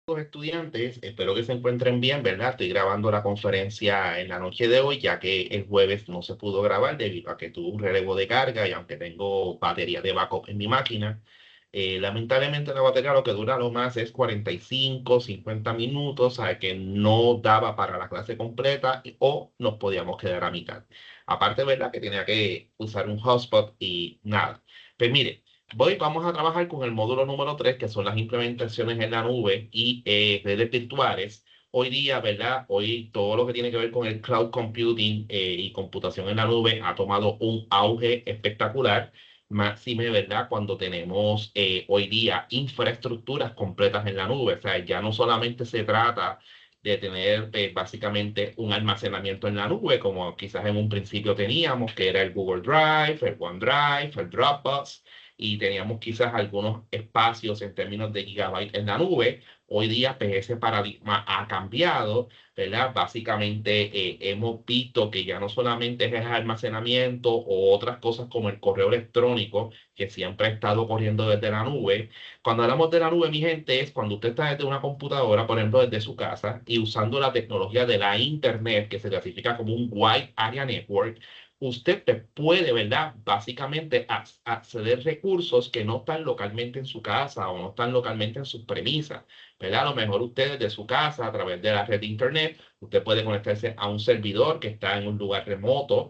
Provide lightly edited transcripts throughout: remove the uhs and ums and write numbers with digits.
Los estudiantes, espero que se encuentren bien, ¿verdad? Estoy grabando la conferencia en la noche de hoy, ya que el jueves no se pudo grabar debido a que tuve un relevo de carga y aunque tengo batería de backup en mi máquina, lamentablemente la batería lo que dura lo más es 45, 50 minutos, o sea que no daba para la clase completa o nos podíamos quedar a mitad. Aparte, ¿verdad? Que tenía que usar un hotspot y nada. Pues mire. Vamos a trabajar con el módulo número 3 que son las implementaciones en la nube y redes virtuales. Hoy día, ¿verdad? Hoy todo lo que tiene que ver con el cloud computing y computación en la nube ha tomado un auge espectacular. Máxime, ¿verdad? Cuando tenemos hoy día infraestructuras completas en la nube. O sea, ya no solamente se trata de tener básicamente un almacenamiento en la nube, como quizás en un principio teníamos, que era el Google Drive, el OneDrive, el Dropbox y teníamos quizás algunos espacios en términos de gigabyte en la nube. Hoy día, pues ese paradigma ha cambiado, ¿verdad? Básicamente hemos visto que ya no solamente es el almacenamiento o otras cosas como el correo electrónico, que siempre ha estado corriendo desde la nube. Cuando hablamos de la nube, mi gente, es cuando usted está desde una computadora, por ejemplo, desde su casa, y usando la tecnología de la Internet, que se clasifica como un Wide Area Network, usted puede, ¿verdad? Básicamente acceder recursos que no están localmente en su casa o no están localmente en sus premisas, ¿verdad? A lo mejor usted desde su casa, a través de la red de Internet, usted puede conectarse a un servidor que está en un lugar remoto,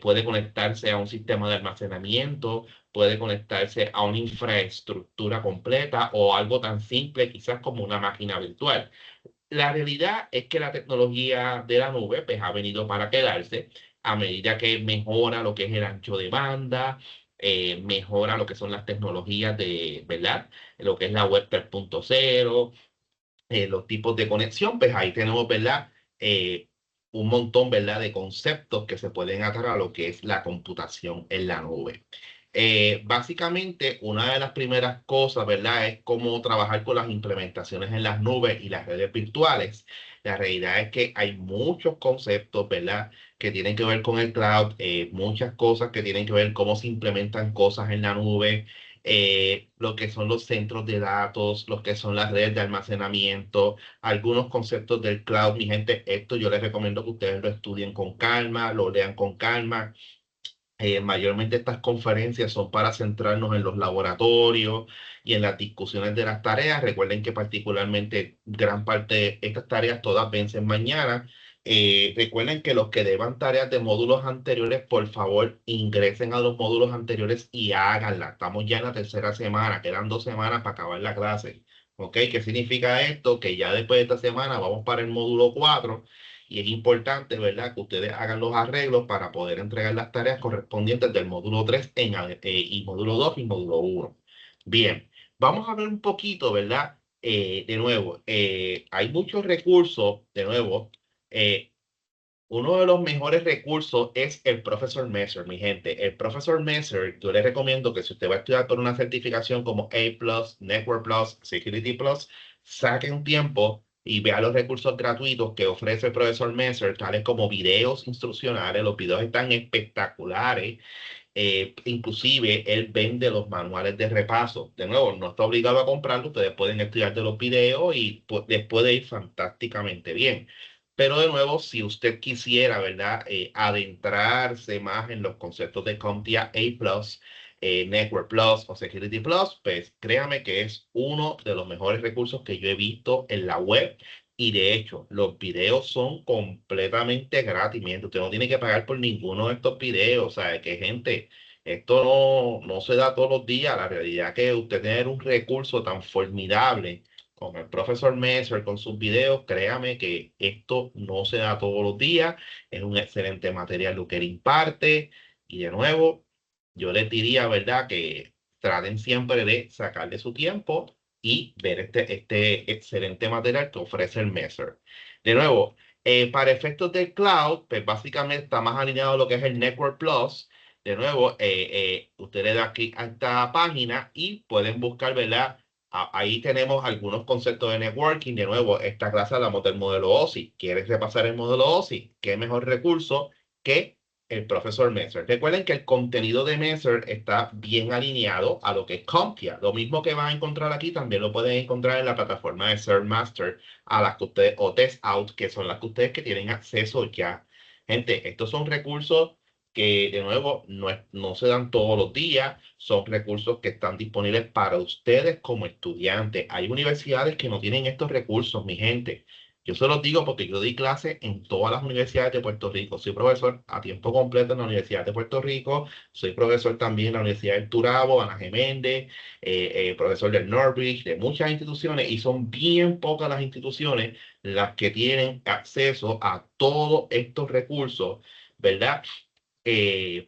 puede conectarse a un sistema de almacenamiento, puede conectarse a una infraestructura completa o algo tan simple quizás como una máquina virtual. La realidad es que la tecnología de la nube pues, ha venido para quedarse a medida que mejora lo que es el ancho de banda, mejora lo que son las tecnologías de, ¿verdad? Lo que es la web 3.0, los tipos de conexión, pues ahí tenemos, ¿verdad? Eh, un montón, ¿verdad? De conceptos que se pueden atar a lo que es la computación en la nube. Básicamente, una de las primeras cosas, ¿verdad? Es cómo trabajar con las implementaciones en las nubes y las redes virtuales. La realidad es que hay muchos conceptos, ¿verdad? Que tienen que ver con el cloud, muchas cosas que tienen que ver cómo se implementan cosas en la nube, lo que son los centros de datos, lo que son las redes de almacenamiento, algunos conceptos del cloud. Mi gente, esto yo les recomiendo que ustedes lo estudien con calma, lo lean con calma. Mayormente estas conferencias son para centrarnos en los laboratorios y en las discusiones de las tareas. Recuerden que particularmente gran parte de estas tareas todas vencen mañana. Recuerden que los que deban tareas de módulos anteriores, por favor, ingresen a los módulos anteriores y háganla. Estamos ya en la tercera semana, quedan 2 semanas para acabar la clase. ¿Ok? ¿Qué significa esto? Que ya después de esta semana vamos para el módulo 4 y es importante, ¿verdad?, que ustedes hagan los arreglos para poder entregar las tareas correspondientes del módulo 3 y módulo 2 y módulo 1. Bien, vamos a ver un poquito, ¿verdad? De nuevo, hay muchos recursos, de nuevo. eh, Uno de los mejores recursos es el Professor Messer, mi gente. El Professor Messer, yo les recomiendo que si usted va a estudiar por una certificación como A+, Network Plus, Security Plus, saque un tiempo y vea los recursos gratuitos que ofrece el Profesor Messer, tales como videos instruccionales. Los videos están espectaculares. Inclusive, él vende los manuales de repaso. De nuevo, no está obligado a comprarlo. Ustedes pueden estudiar de los videos y les puede ir fantásticamente bien. Pero de nuevo, si usted quisiera, ¿verdad? Adentrarse más en los conceptos de CompTIA A+, Network Plus o Security Plus, pues créame que es uno de los mejores recursos que yo he visto en la web. Y de hecho, los videos son completamente gratis. Mientras usted no tiene que pagar por ninguno de estos videos. O sea, que gente, esto no se da todos los días. La realidad es que usted tener un recurso tan formidable con el profesor Messer, con sus videos, créame que esto no se da todos los días. Es un excelente material lo que él imparte. Y de nuevo, yo les diría, ¿verdad?, que traten siempre de sacarle su tiempo y ver este excelente material que ofrece el Messer. De nuevo, para efectos del cloud, pues básicamente está más alineado a lo que es el Network Plus. De nuevo, usted le da clic a esta página y pueden buscar, ¿verdad? Ahí tenemos algunos conceptos de networking. De nuevo, esta clase hablamos del modelo OSI. ¿Quieres repasar el modelo OSI? ¿Qué mejor recurso que el profesor Messer. Recuerden que el contenido de Messer está bien alineado a lo que es CompTIA. Lo mismo que van a encontrar aquí, también lo pueden encontrar en la plataforma de CertMaster, a las que ustedes, o Test Out, que son las que ustedes que tienen acceso ya. Gente, estos son recursos que, de nuevo, no se dan todos los días, son recursos que están disponibles para ustedes como estudiantes. Hay universidades que no tienen estos recursos, mi gente. Yo se los digo porque yo di clase en todas las universidades de Puerto Rico. Soy profesor a tiempo completo en la Universidad de Puerto Rico. Soy profesor también en la Universidad del Turabo, Ana Geméndez, profesor del Northridge, de muchas instituciones. Y son bien pocas las instituciones las que tienen acceso a todos estos recursos, ¿verdad?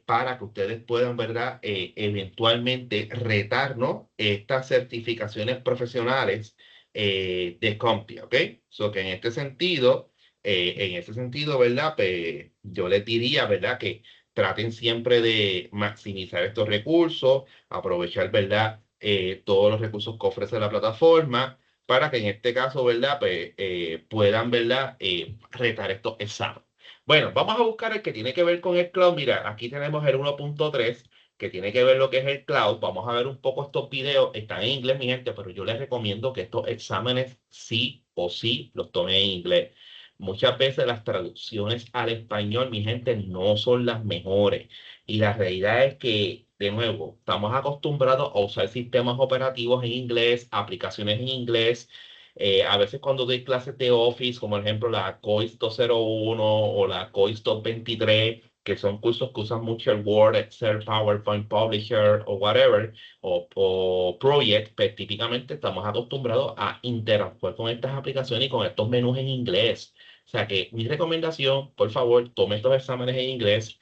Para que ustedes puedan, ¿verdad? Eventualmente retar, ¿no? Estas certificaciones profesionales de CompTIA, ¿ok? So que en ese sentido, ¿verdad? Pues, yo les diría, ¿verdad? Que traten siempre de maximizar estos recursos, aprovechar, ¿verdad? Todos los recursos que ofrece la plataforma para que en este caso, ¿verdad? Pues puedan, ¿verdad? Retar estos exámenes. Bueno, vamos a buscar el que tiene que ver con el cloud. Mira, aquí tenemos el 1.3 que tiene que ver lo que es el cloud. Vamos a ver un poco estos videos. Están en inglés, mi gente, pero yo les recomiendo que estos exámenes sí o sí los tomen en inglés. Muchas veces las traducciones al español, mi gente, no son las mejores. Y la realidad es que, de nuevo, estamos acostumbrados a usar sistemas operativos en inglés, aplicaciones en inglés. A veces cuando doy clases de Office, como por ejemplo la COIS 201 o la COIS 223, que son cursos que usan mucho el Word, Excel, PowerPoint, Publisher o whatever, o Project, pues típicamente estamos acostumbrados a interactuar con estas aplicaciones y con estos menús en inglés. O sea que mi recomendación, por favor, tome estos exámenes en inglés.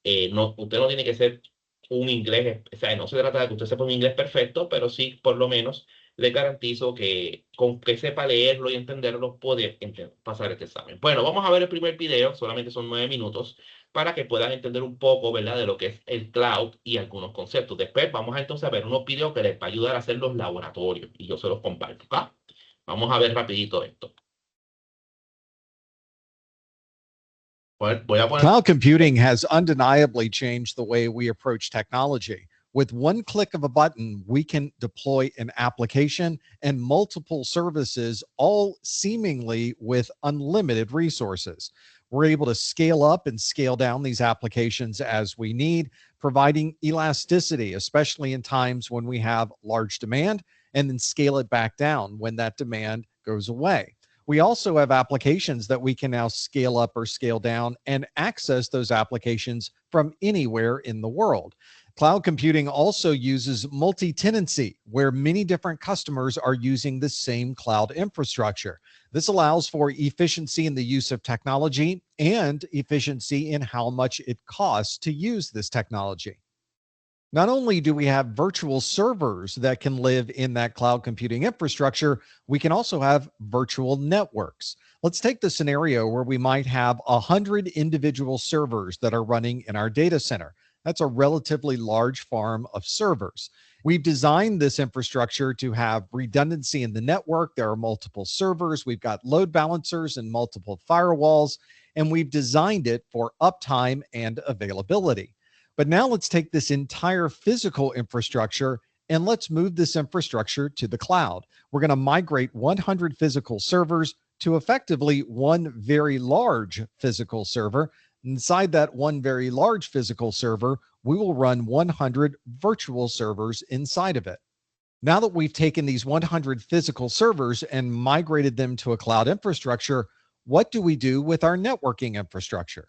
Usted no tiene que ser un inglés, o sea, no se trata de que usted sepa un inglés perfecto, pero sí, por lo menos, le garantizo que con que sepa leerlo y entenderlo, puede pasar este examen. Bueno, vamos a ver el primer video, solamente son 9 minutos, para que puedan entender un poco, ¿verdad?, de lo que es el cloud y algunos conceptos. Después vamos a entonces a ver unos videos que les va a ayudar a hacer los laboratorios, y yo se los comparto, ¿ok? Vamos a ver rapidito esto. Voy a poner... Cloud computing has undeniably changed the way we approach technology. With one click of a button, we can deploy an application and multiple services, all seemingly with unlimited resources. We're able to scale up and scale down these applications as we need, providing elasticity, especially in times when we have large demand, and then scale it back down when that demand goes away. We also have applications that we can now scale up or scale down and access those applications from anywhere in the world. Cloud computing also uses multi tenancy, where many different customers are using the same cloud infrastructure. This allows for efficiency in the use of technology and efficiency in how much it costs to use this technology. Not only do we have virtual servers that can live in that cloud computing infrastructure, we can also have virtual networks. Let's take the scenario where we might have 100 individual servers that are running in our data center. That's a relatively large farm of servers. We've designed this infrastructure to have redundancy in the network. There are multiple servers, we've got load balancers and multiple firewalls, and we've designed it for uptime and availability. But now let's take this entire physical infrastructure and let's move this infrastructure to the cloud. We're going to migrate 100 physical servers to effectively one very large physical server. Inside that one very large physical server, we will run 100 virtual servers inside of it. Now that we've taken these 100 physical servers and migrated them to a cloud infrastructure, what do we do with our networking infrastructure?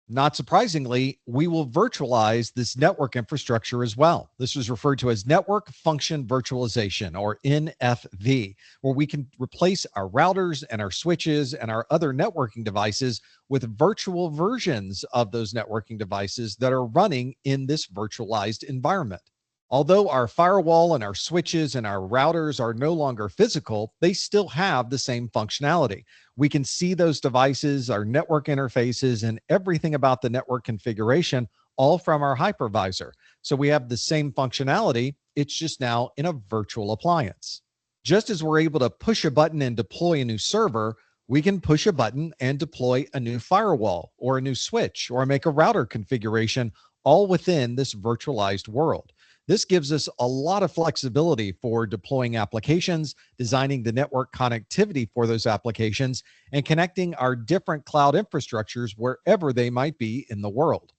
Not surprisingly, we will virtualize this network infrastructure as well. This is referred to as Network Function Virtualization, or NFV, where we can replace our routers and our switches and our other networking devices with virtual versions of those networking devices that are running in this virtualized environment. Although our firewall and our switches and our routers are no longer physical, they still have the same functionality. We can see those devices, our network interfaces, and everything about the network configuration all from our hypervisor. So we have the same functionality. It's just now in a virtual appliance. Just as we're able to push a button and deploy a new server, We can push a button and deploy a new firewall or a new switch or make a router configuration all within this virtualized world. This gives us a lot of flexibility for deploying applications, designing the network connectivity for those applications, and connecting our different cloud infrastructures wherever they might be in the world.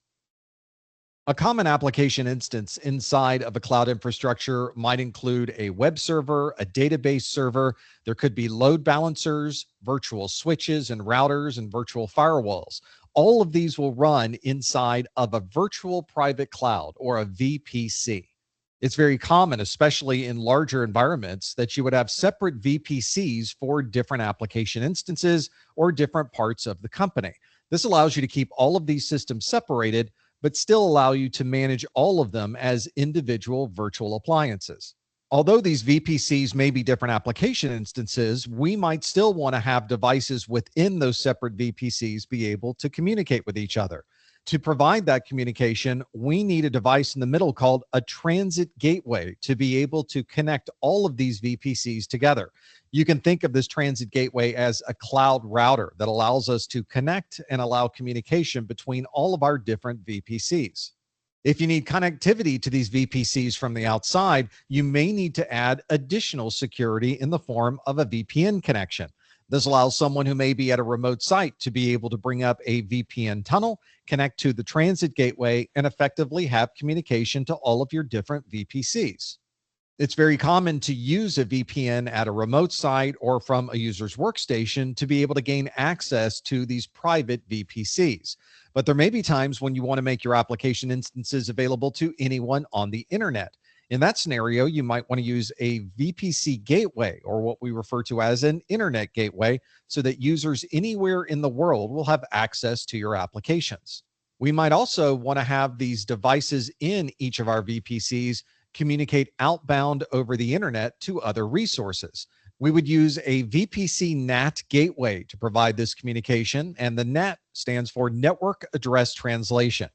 A common application instance inside of a cloud infrastructure might include a web server, a database server. There could be load balancers, virtual switches and routers, and virtual firewalls. All of these will run inside of a virtual private cloud or a VPC. It's very common, especially in larger environments, that you would have separate VPCs for different application instances or different parts of the company. This allows you to keep all of these systems separated, but still allow you to manage all of them as individual virtual appliances. Although these VPCs may be different application instances, we might still want to have devices within those separate VPCs be able to communicate with each other. To provide that communication, we need a device in the middle called a transit gateway to be able to connect all of these VPCs together. You can think of this transit gateway as a cloud router that allows us to connect and allow communication between all of our different VPCs. If you need connectivity to these VPCs from the outside, you may need to add additional security in the form of a VPN connection. This allows someone who may be at a remote site to be able to bring up a VPN tunnel, connect to the transit gateway, and effectively have communication to all of your different VPCs. It's very common to use a VPN at a remote site or from a user's workstation to be able to gain access to these private VPCs. But there may be times when you want to make your application instances available to anyone on the internet. In that scenario, you might want to use a VPC gateway, or what we refer to as an internet gateway, so that users anywhere in the world will have access to your applications. We might also want to have these devices in each of our VPCs communicate outbound over the internet to other resources. We would use a VPC NAT gateway to provide this communication, and the NAT stands for Network Address Translation.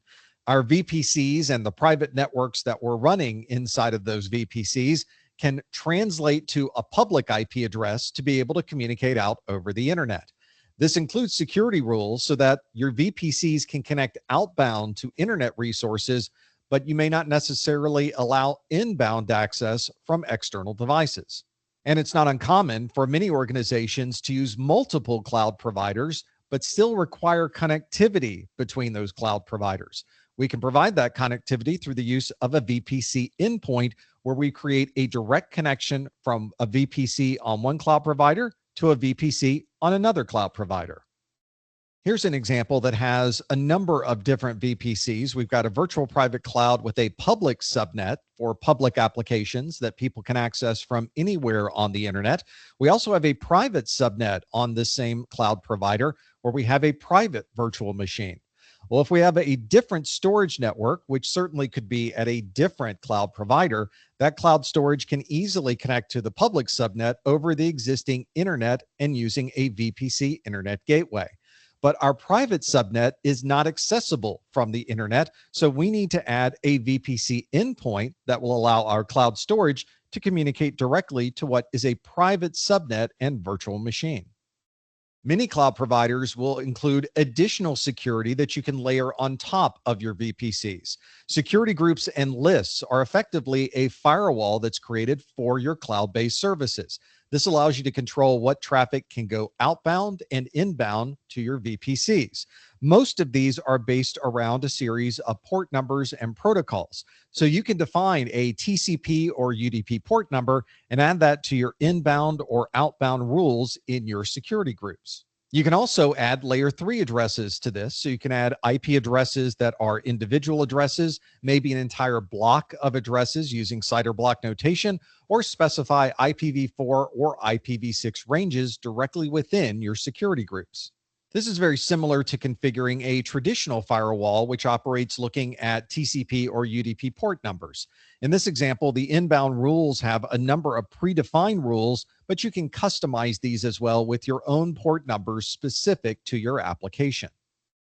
Our VPCs and the private networks that we're running inside of those VPCs can translate to a public IP address to be able to communicate out over the internet. This includes security rules so that your VPCs can connect outbound to internet resources, but you may not necessarily allow inbound access from external devices. And it's not uncommon for many organizations to use multiple cloud providers, but still require connectivity between those cloud providers. We can provide that connectivity through the use of a VPC endpoint, where we create a direct connection from a VPC on one cloud provider to a VPC on another cloud provider. Here's an example that has a number of different VPCs. We've got a virtual private cloud with a public subnet for public applications that people can access from anywhere on the internet. We also have a private subnet on this same cloud provider where we have a private virtual machine. Well, if we have a different storage network, which certainly could be at a different cloud provider, that cloud storage can easily connect to the public subnet over the existing internet and using a VPC internet gateway. But our private subnet is not accessible from the internet, so we need to add a VPC endpoint that will allow our cloud storage to communicate directly to what is a private subnet and virtual machine. Many cloud providers will include additional security that you can layer on top of your VPCs. Security groups and lists are effectively a firewall that's created for your cloud-based services. This allows you to control what traffic can go outbound and inbound to your VPCs. Most of these are based around a series of port numbers and protocols. So you can define a TCP or UDP port number and add that to your inbound or outbound rules in your security groups. You can also add layer 3 addresses to this. So you can add IP addresses that are individual addresses, maybe an entire block of addresses using CIDR block notation, or specify IPv4 or IPv6 ranges directly within your security groups. This is very similar to configuring a traditional firewall, which operates looking at TCP or UDP port numbers. In this example, the inbound rules have a number of predefined rules, but you can customize these as well with your own port numbers specific to your application.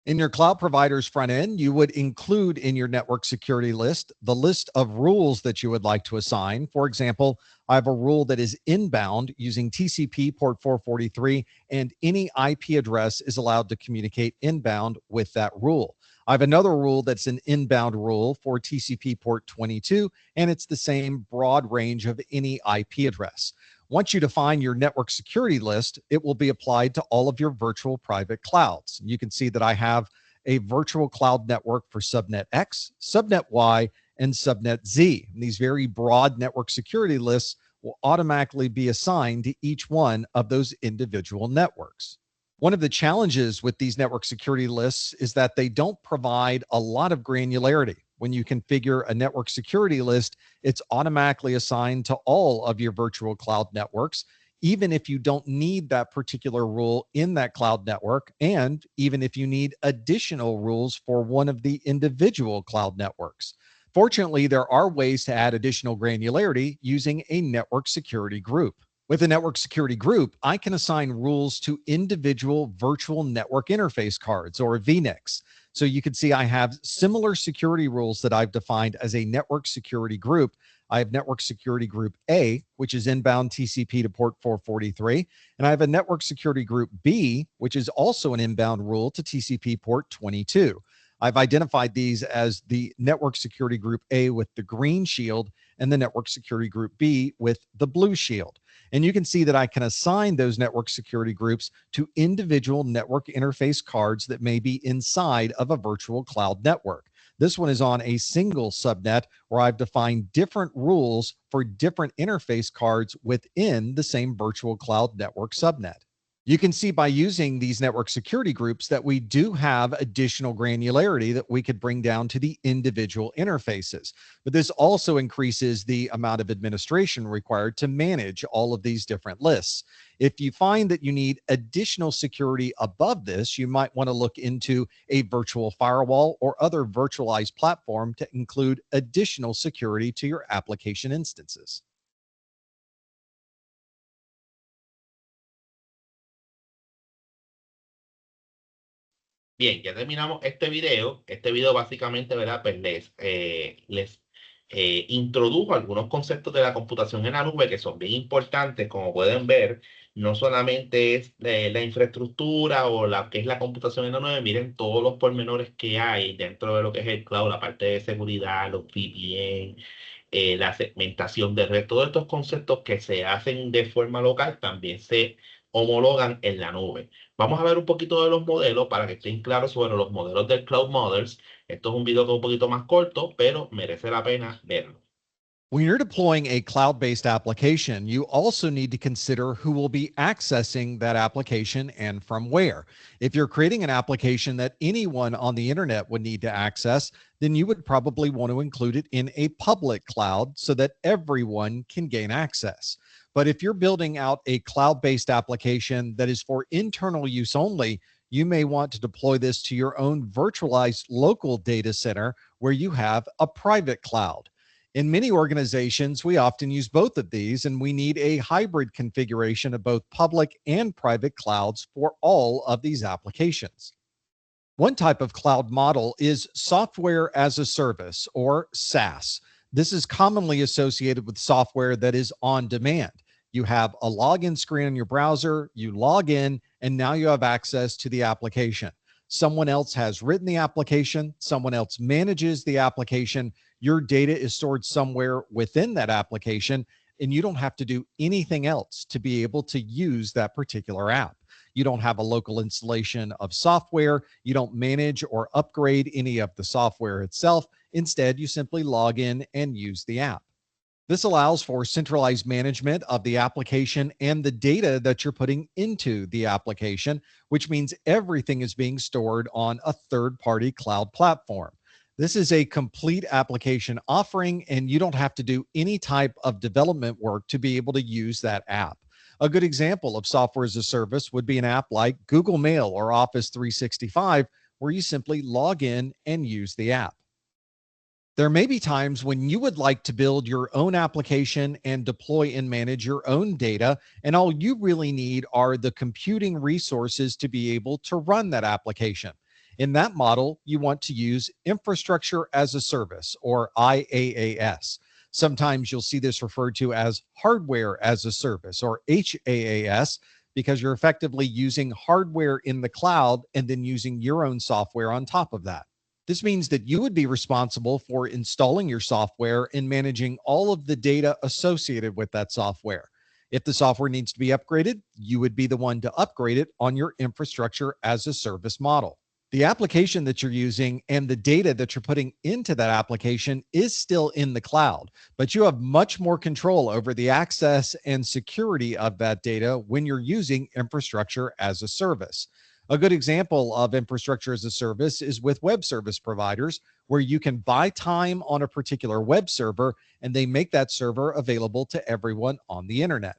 In your cloud provider's front end, you would include in your network security list the list of rules that you would like to assign. For example, I have a rule that is inbound using TCP port 443, and any IP address is allowed to communicate inbound with that rule. I have another rule that's an inbound rule for TCP port 22, and it's the same broad range of any IP address. Once you define your network security list, it will be applied to all of your virtual private clouds. You can see that I have a virtual cloud network for subnet X, subnet Y, and subnet Z. And these very broad network security lists will automatically be assigned to each one of those individual networks. One of the challenges with these network security lists is that they don't provide a lot of granularity. When you configure a network security list, it's automatically assigned to all of your virtual cloud networks, even if you don't need that particular rule in that cloud network, and even if you need additional rules for one of the individual cloud networks. Fortunately, there are ways to add additional granularity using a network security group. With a network security group, I can assign rules to individual virtual network interface cards, or VNICs. So you can see I have similar security rules that I've defined as a network security group. I have network security group A, which is inbound TCP to port 443. And I have a network security group B, which is also an inbound rule to TCP port 22. I've identified these as the network security group A with the green shield and the network security group B with the blue shield. And you can see that I can assign those network security groups to individual network interface cards that may be inside of a virtual cloud network. This one is on a single subnet where I've defined different rules for different interface cards within the same virtual cloud network subnet. You can see by using these network security groups that we do have additional granularity that we could bring down to the individual interfaces. But this also increases the amount of administration required to manage all of these different lists. If you find that you need additional security above this, you might want to look into a virtual firewall or other virtualized platform to include additional security to your application instances. Bien, ya terminamos este video. Este video básicamente, ¿verdad? Pues les introdujo algunos conceptos de la computación en la nube que son bien importantes. Como pueden ver, no solamente es la infraestructura o la que es la computación en la nube, miren todos los pormenores que hay dentro de lo que es el cloud, la parte de seguridad, los VPN, la segmentación de red, todos estos conceptos que se hacen de forma local también se homologan en la nube. Vamos a ver un poquito de los modelos para que estén claros sobre los modelos del Cloud Models. Esto es un video que es un poquito más corto, pero merece la pena verlo. When you're deploying a cloud-based application, you also need to consider who will be accessing that application and from where. If you're creating an application that anyone on the internet would need to access, then you would probably want to include it in a public cloud so that everyone can gain access. But if you're building out a cloud-based application that is for internal use only, you may want to deploy this to your own virtualized local data center where you have a private cloud. In many organizations, we often use both of these, and we need a hybrid configuration of both public and private clouds for all of these applications. One type of cloud model is software as a service, or SaaS. This is commonly associated with software that is on demand. You have a login screen on your browser, you log in, and now you have access to the application. Someone else has written the application, someone else manages the application. Your data is stored somewhere within that application, and you don't have to do anything else to be able to use that particular app. You don't have a local installation of software. You don't manage or upgrade any of the software itself. Instead, you simply log in and use the app. This allows for centralized management of the application and the data that you're putting into the application, which means everything is being stored on a third-party cloud platform. This is a complete application offering, and you don't have to do any type of development work to be able to use that app. A good example of software as a service would be an app like Google Mail or Office 365, where you simply log in and use the app. There may be times when you would like to build your own application and deploy and manage your own data, and all you really need are the computing resources to be able to run that application. In that model, you want to use infrastructure as a service, or IaaS. Sometimes you'll see this referred to as hardware as a service, or HaaS, because you're effectively using hardware in the cloud and then using your own software on top of that. This means that you would be responsible for installing your software and managing all of the data associated with that software. If the software needs to be upgraded, you would be the one to upgrade it on your infrastructure as a service model. The application that you're using and the data that you're putting into that application is still in the cloud, but you have much more control over the access and security of that data when you're using infrastructure as a service. A good example of infrastructure as a service is with web service providers, where you can buy time on a particular web server and they make that server available to everyone on the internet.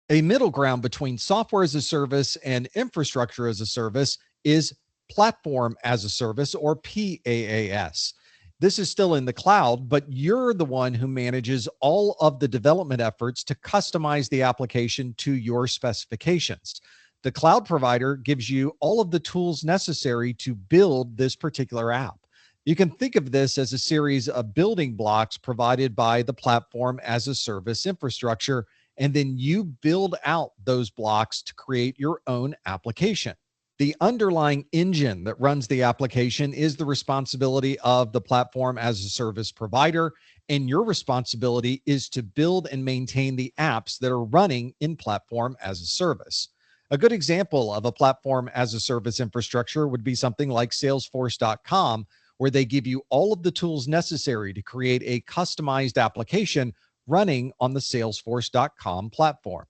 A middle ground between software as a service and infrastructure as a service is platform as a service, or PaaS. This is still in the cloud, but you're the one who manages all of the development efforts to customize the application to your specifications. The cloud provider gives you all of the tools necessary to build this particular app. You can think of this as a series of building blocks provided by the platform as a service infrastructure, and then you build out those blocks to create your own application. The underlying engine that runs the application is the responsibility of the platform as a service provider, and your responsibility is to build and maintain the apps that are running in platform as a service. A good example of a platform as a service infrastructure would be something like Salesforce.com, where they give you all of the tools necessary to create a customized application running on the Salesforce.com platform.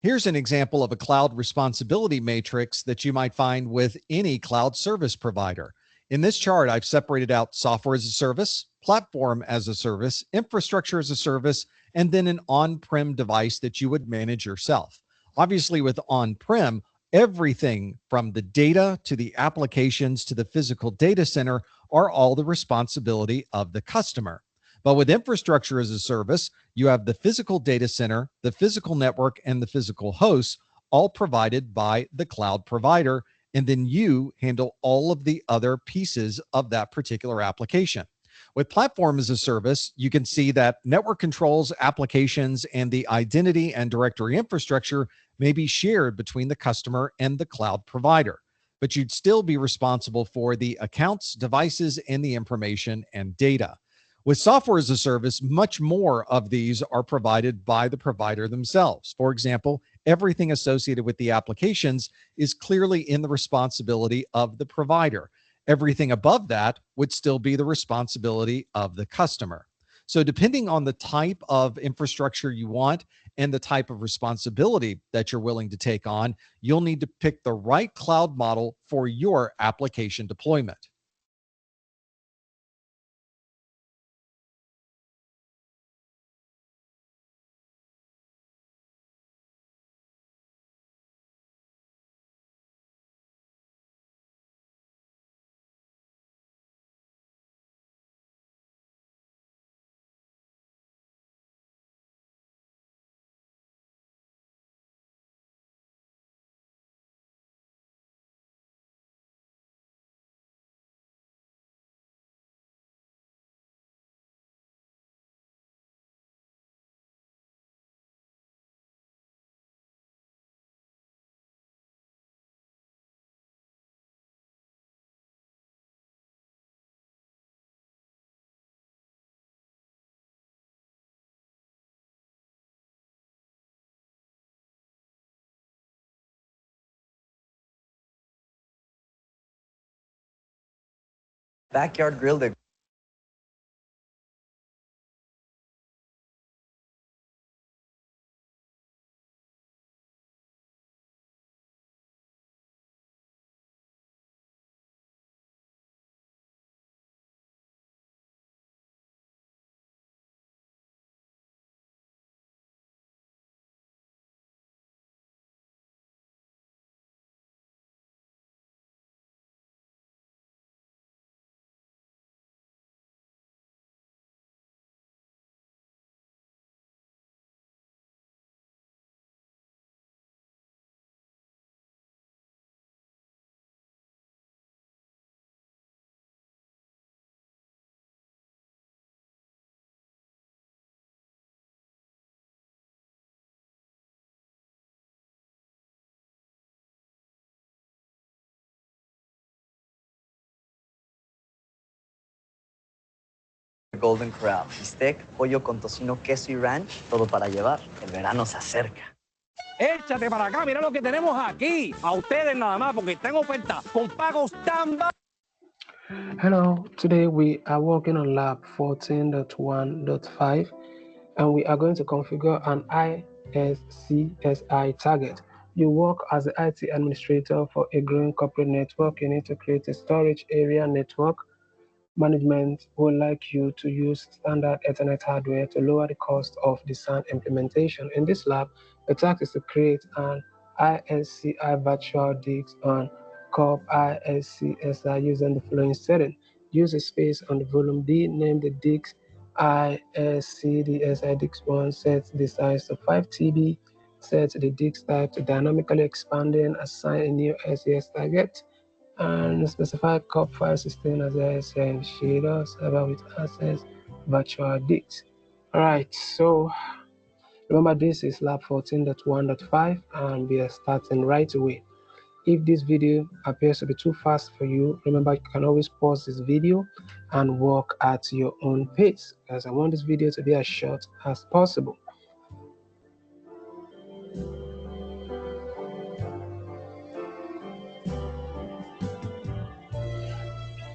Here's an example of a cloud responsibility matrix that you might find with any cloud service provider. In this chart, I've separated out software as a service, platform as a service, infrastructure as a service, and then an on-prem device that you would manage yourself. Obviously, with on-prem, everything from the data to the applications to the physical data center are all the responsibility of the customer. But with infrastructure as a service, you have the physical data center, the physical network, and the physical hosts, all provided by the cloud provider. And then you handle all of the other pieces of that particular application. With platform as a service, you can see that network controls, applications, and the identity and directory infrastructure may be shared between the customer and the cloud provider, but you'd still be responsible for the accounts, devices, and the information and data. With software as a service, much more of these are provided by the provider themselves. For example, everything associated with the applications is clearly in the responsibility of the provider. Everything above that would still be the responsibility of the customer. So depending on the type of infrastructure you want and the type of responsibility that you're willing to take on, you'll need to pick the right cloud model for your application deployment. Backyard grill that Golden Corral. Bistec, pollo con tocino, queso y ranch, todo para llevar. El verano se acerca. Échate para acá, mira lo que tenemos aquí. A ustedes nada más, porque está en oferta con pagos tan bajos. Hello, today we are working on lab 14.1.5 and we are going to configure an ISCSI target. You work as the IT administrator for a growing corporate network. You need to create a storage area network. Management would like you to use standard Ethernet hardware to lower the cost of the SAN implementation. In this lab, the task is to create an ISCI virtual disk on COP ISCSI using the following setting. Use a space on the volume D, name the disk ISCDSI disk 1, set the size to 5 TB, set the disk type to dynamically expanding, assign a new SES target, and specify COP file system as ISCI initiator, server with access, virtual disk. Alright, so remember this is lab 14.1.5 and we are starting right away. If this video appears to be too fast for you, remember you can always pause this video and work at your own pace, because I want this video to be as short as possible.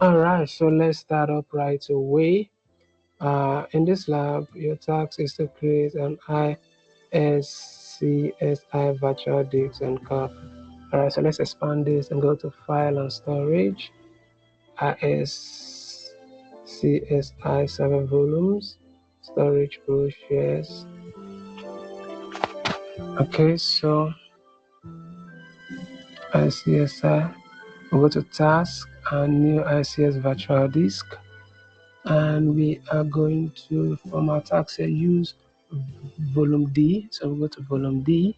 Alright, so let's start up right away. In this lab, your task is to create an ISCSI virtual disk and COP. Alright, so let's expand this and go to File and Storage, ISCSI 7 volumes, Storage Pool Shares. Okay, so ICSI, we'll go to Task and New ICS Virtual Disk, and we are going to, from our task here, use volume D. So we'll go to volume D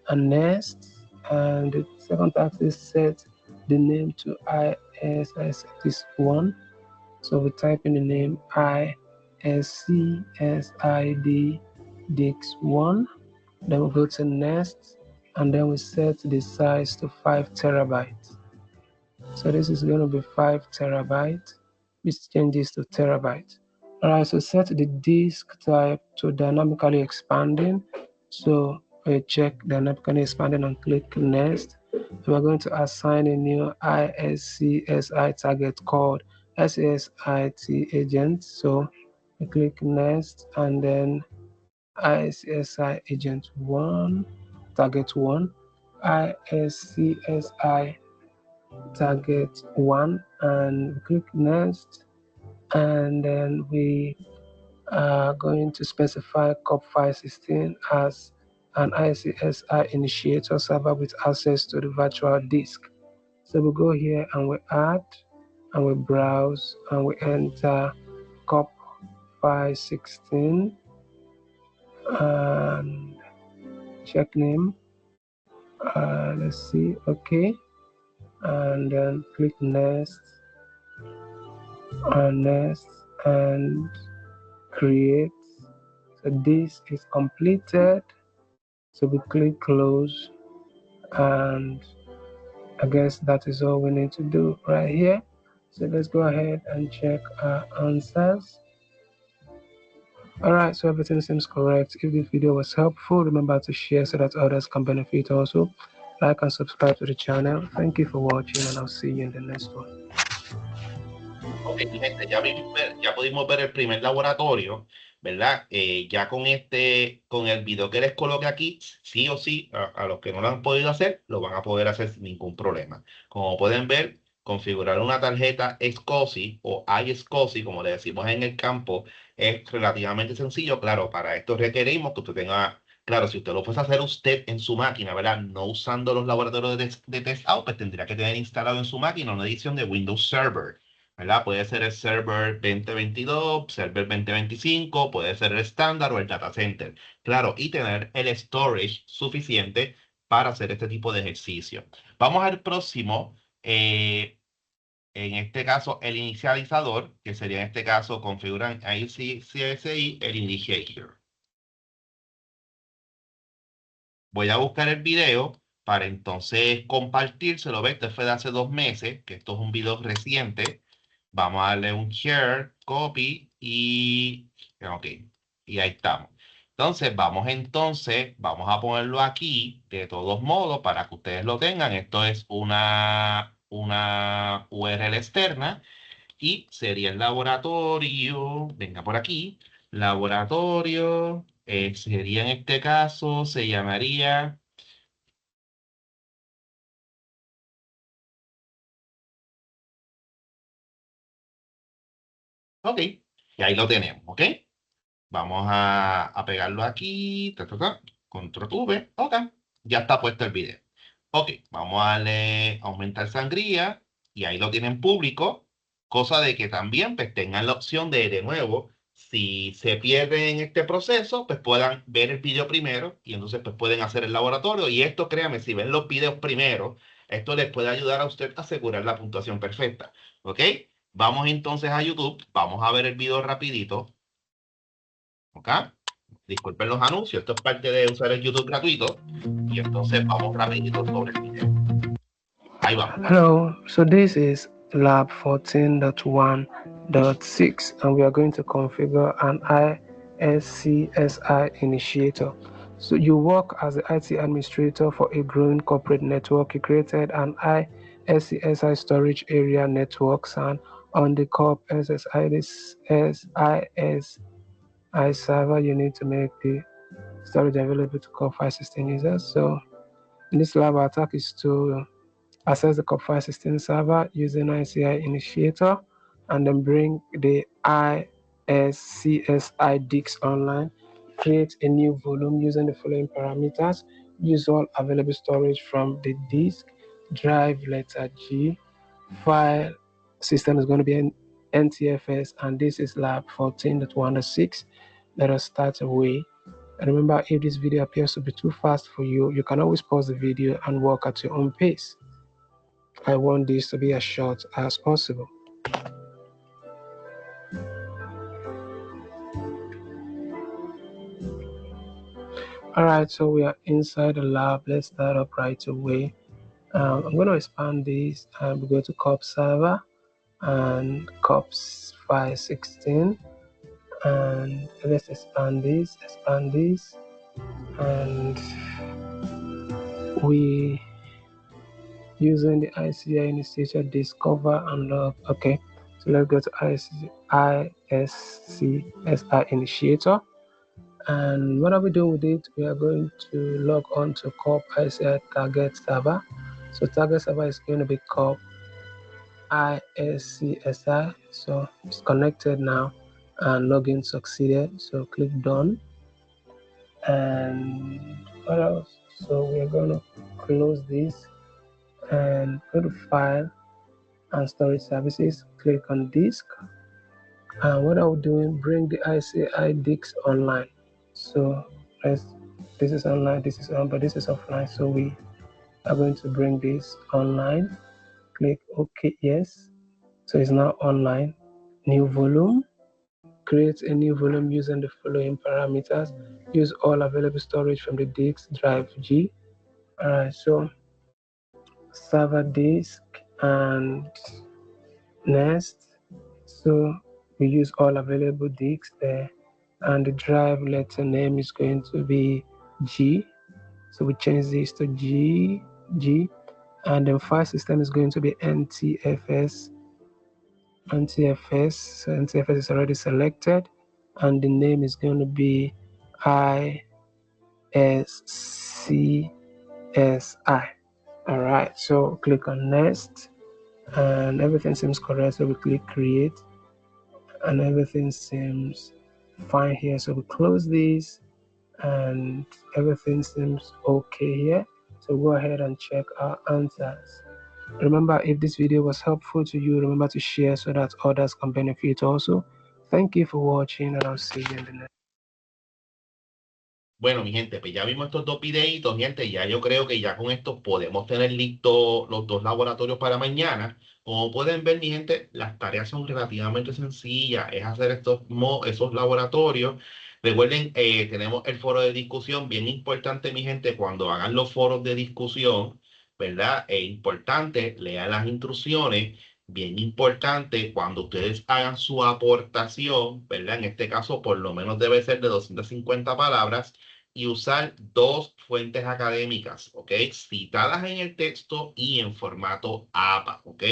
and next, and the second task is set the name to ISCSI this one. So we type in the name ISCSID disk 1, then we go to next, and then we set the size to 5 terabytes. So this is going to be 5 terabytes. Let's change this to terabytes. Alright, so set the disk type to dynamically expanding. So we check dynamically expanding and click next. We're going to assign a new ISCSI target called SASIT agent. So we click next and then ISCSI agent 1, target 1, ISCSI target 1, and click next, and then we are going to specify COP file system as an ISCSI initiator server with access to the virtual disk. So we go here and we add and we browse and we enter COP file 16 and check name. Let's see, okay, and then click next and create. So this is completed, so we click close, and I guess that is all we need to do right here. So let's go ahead and check our answers. Alright, so everything seems correct. If this video was helpful, remember to share so that others can benefit also. Like and subscribe to the channel. Thank you for watching, and I'll see you in the next one. Ok, mi gente, ya pudimos ver el primer laboratorio, ¿verdad? Ya con el video que les coloque aquí, sí o sí, a los que no lo han podido hacer, lo van a poder hacer sin ningún problema. Como pueden ver, configurar una tarjeta SCSI o iSCSI, como le decimos en el campo, es relativamente sencillo. Claro, para esto requerimos que usted tenga, claro, si usted lo fuese a hacer usted en su máquina, ¿verdad? No usando los laboratorios de test out, pues tendría que tener instalado en su máquina una edición de Windows Server, ¿verdad? Puede ser el server 2022, server 2025, puede ser el estándar o el data center. Claro, y tener el storage suficiente para hacer este tipo de ejercicio. Vamos al próximo. En este caso, el inicializador, que sería en este caso, configuran ICSI, el initiator. Voy a buscar el video para entonces compartírselo. ¿Ves? Este fue de hace 2 meses, que esto es un video reciente. Vamos a darle un share, copy, y, ok, y ahí estamos. Entonces, vamos a ponerlo aquí de todos modos para que ustedes lo tengan. Esto es una URL externa y sería el laboratorio, venga por aquí, laboratorio, sería en este caso, se llamaría, ok, y ahí lo tenemos, ok. Vamos a pegarlo aquí, control V, ok, ya está puesto el video. Ok, vamos a darle aumentar sangría y ahí lo tienen público, cosa de que también pues tengan la opción de nuevo, si se pierden en este proceso, pues puedan ver el video primero y entonces pues pueden hacer el laboratorio y esto, créanme, si ven los videos primero, esto les puede ayudar a usted a asegurar la puntuación perfecta, ¿ok? Vamos entonces a YouTube, vamos a ver el video rapidito, ¿ok? Disculpen los anuncios, esto es parte de usar el YouTube gratuito. Y entonces vamos rapidito sobre el video. Ahí vamos. Hello, so this is lab 14.1.6 and we are going to configure an ISCSI initiator. So you work as the IT administrator for a growing corporate network. You created an ISCSI storage area networks, and on the COP SSI server, you need to make the storage available to COP 516 users. So in this lab, our attack is to access the COP 516 server using ICI initiator, and then bring the ISCSI disks online, create a new volume using the following parameters, use all available storage from the disk, drive letter G, file system is going to be an NTFS, and this is lab 14.1.6. Let us start away. And remember, if this video appears to be too fast for you, you can always pause the video and work at your own pace. I want this to be as short as possible. Alright, so we are inside the lab. Let's start up right away. I'm going to expand this and we go to COP server and COPS 516, and let's expand this, and we using the ICI initiator discover and log. Okay, so let's go to ISCSI initiator, and what are we doing with it? We are going to log on to COP ICI target server. So target server is going to be COP ISCSI. So it's connected now and login succeeded. So click done. And what else? So we are going to close this and go to file and storage services, click on disk, and what are we doing? Bring the ICI disks online. So this is online, this is on, but this is offline, so we are going to bring this online. Click OK, yes, so it's now online. New volume, create a new volume using the following parameters, use all available storage from the disk, drive G. Alright, so server disk and next, so we use all available disks there, and the drive letter name is going to be G, so we change this to G, and then file system is going to be NTFS, so NTFS is already selected, and the name is going to be ISCSI. All right, so click on next, and everything seems correct, so we click create, and everything seems fine here, so we close this and everything seems okay here, so go ahead and check our answers. Remember, if this video was helpful to you, remember to share so that others can benefit also. Thank you for watching, and I'll see you in the next. Bueno, mi gente, pues ya vimos estos dos videitos, gente, ya yo creo que ya con esto podemos tener listos los dos laboratorios para mañana. Como pueden ver, mi gente, las tareas son relativamente sencillas, es hacer esos laboratorios. Recuerden, tenemos el foro de discusión, bien importante, mi gente, cuando hagan los foros de discusión, ¿verdad? Es importante, lean las instrucciones, bien importante cuando ustedes hagan su aportación, ¿verdad? En este caso, por lo menos debe ser de 250 palabras y usar dos fuentes académicas, ¿ok? Citadas en el texto y en formato APA, ¿ok?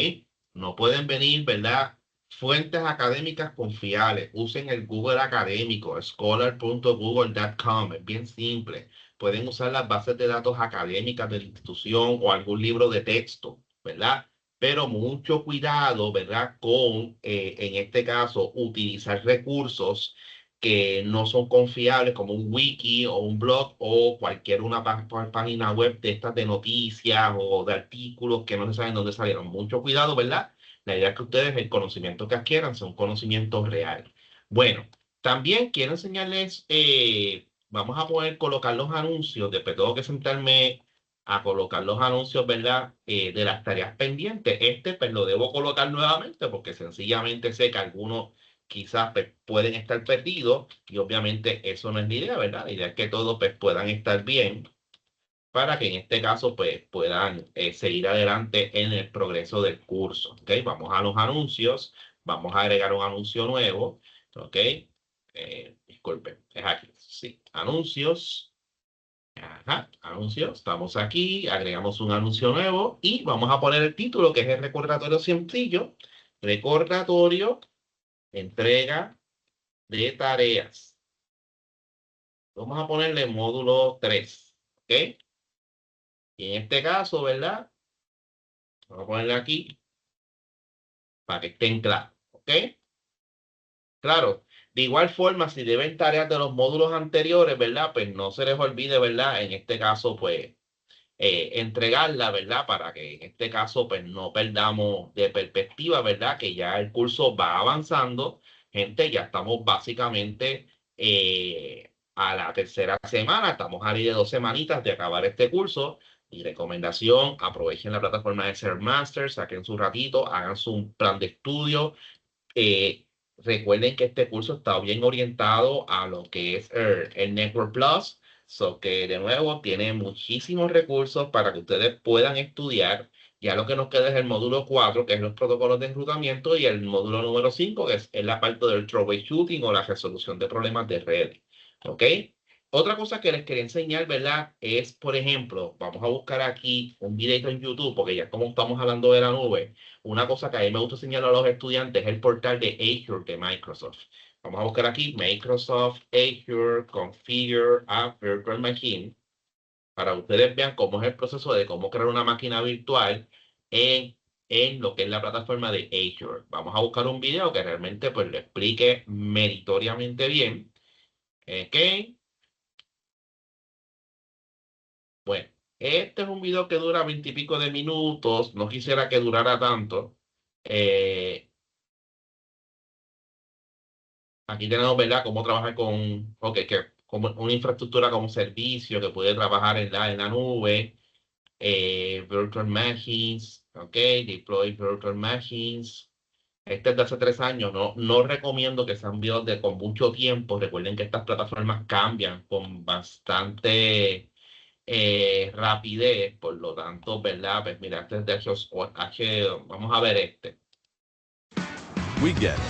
No pueden venir, ¿verdad? Fuentes académicas confiables. Usen el Google académico, scholar.google.com, es bien simple. Pueden usar las bases de datos académicas de la institución o algún libro de texto, ¿verdad? Pero mucho cuidado, ¿verdad? Con, en este caso, utilizar recursos que no son confiables como un wiki o un blog o cualquier una página web de estas de noticias o de artículos que no se saben dónde salieron. Mucho cuidado, ¿verdad? La idea es que ustedes el conocimiento que adquieran sea un conocimiento real. Bueno, también quiero enseñarles, vamos a poder colocar los anuncios, después tengo que sentarme a colocar los anuncios, ¿verdad? De las tareas pendientes. Este, pues lo debo colocar nuevamente porque sencillamente sé que algunos quizás pues, pueden estar perdidos y obviamente eso no es la idea, ¿verdad? La idea es que todos pues, puedan estar bien para que en este caso pues, puedan seguir adelante en el progreso del curso. ¿Ok? Vamos a los anuncios, vamos a agregar un anuncio nuevo. ¿Ok? Disculpen, es aquí. Sí, anuncios. Ajá, anuncios. Estamos aquí, agregamos un anuncio nuevo y vamos a poner el título que es el recordatorio sencillo. Recordatorio, entrega de tareas. Vamos a ponerle módulo 3. ¿Ok? Y en este caso, ¿verdad? Vamos a ponerle aquí para que estén claros. ¿Ok? Claro. De igual forma, si deben tareas de los módulos anteriores, ¿verdad? Pues no se les olvide, ¿verdad? En este caso, pues entregarla, ¿verdad? Para que en este caso pues no perdamos de perspectiva, ¿verdad? Que ya el curso va avanzando. Gente, ya estamos básicamente a la tercera semana, estamos a de 2 semanitas de acabar este curso. Mi recomendación, aprovechen la plataforma de Ser Master, saquen su ratito, hagan su plan de estudio, eh, recuerden que este curso está bien orientado a lo que es el Network Plus, so que de nuevo tiene muchísimos recursos para que ustedes puedan estudiar. Ya lo que nos queda es el módulo 4, que es los protocolos de enrutamiento, y el módulo número 5, que es la parte del troubleshooting o la resolución de problemas de red. ¿Ok? Otra cosa que les quería enseñar, ¿verdad? Es, por ejemplo, vamos a buscar aquí un video en YouTube, porque ya como estamos hablando de la nube, una cosa que a mí me gusta enseñar a los estudiantes es el portal de Azure de Microsoft. Vamos a buscar aquí Microsoft Azure Configure a Virtual Machine para que ustedes vean cómo es el proceso de cómo crear una máquina virtual en, en lo que es la plataforma de Azure. Vamos a buscar un video que realmente pues lo explique meritoriamente bien. ¿Ok? Bueno, este es un video que dura 20 y pico de minutos. No quisiera que durara tanto. Eh, Aquí tenemos, ¿verdad?, cómo trabajar con, ok, que como una infraestructura como servicio que puede trabajar en la nube, virtual machines, ok, deploy virtual machines. Este es de hace 3 años, no recomiendo que sean videos de con mucho tiempo. Recuerden que estas plataformas cambian con bastante rapidez, por lo tanto, ¿verdad? Pues mira, este es de vamos a ver este. We get it.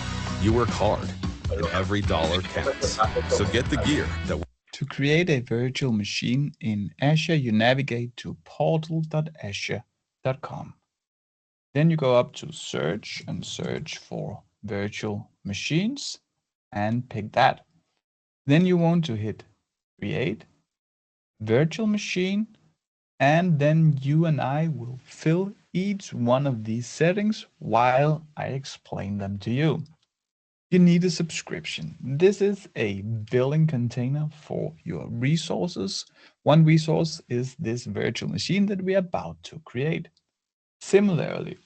You work hard, and every dollar counts. So get the gear that To create a virtual machine in Azure, you navigate to portal.azure.com. Then you go up to search and search for virtual machines and pick that. Then you want to hit create virtual machine, and then you and I will fill each one of these settings while I explain them to you. You need a subscription. This is a billing container for your resources. One resource is this virtual machine that we are about to create. Similarly,